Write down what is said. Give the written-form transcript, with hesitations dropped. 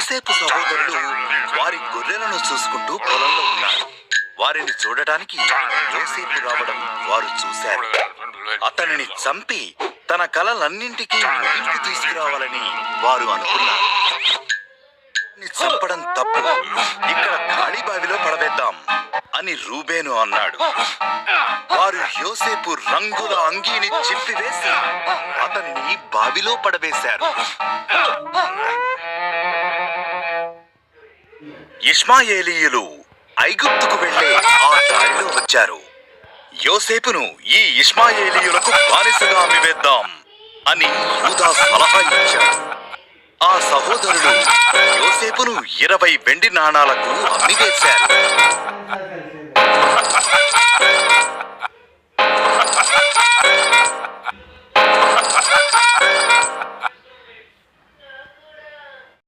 యోసేపు సహోదరులు వారి గొర్రెలను చూసుకుంటూ పొలంలో ఉన్నారు. వారిని చూడటానికి యోసేపు రావడం వారు చూశారు. అతనిని చంపి తన కలలన్నింటికీ ముగింపు తీసుకురావాలని వారు అనుకున్నారు. చంపడం తప్పు, ఇక్కడ ఖాళీ బావిలో పడవేద్దాం అని రూబేను అన్నాడు. వారు యోసేపు రంగుల అంగీని చింపివేసి అతనిని బావిలో పడవేశారు. ఇష్మాయేలీయులు ఐగుప్తుకు వెళ్లే ఆ దారిలో వచ్చారు. యోసేపును ఈ ఇష్మాయేలీయులకు బానిసగా అమ్మివేద్దాం అని యూదా సలహా ఇచ్చాడు. ఆ సహోదరులు యోసేపును 20 వెండి నాణాలకు అమ్మివేశారు.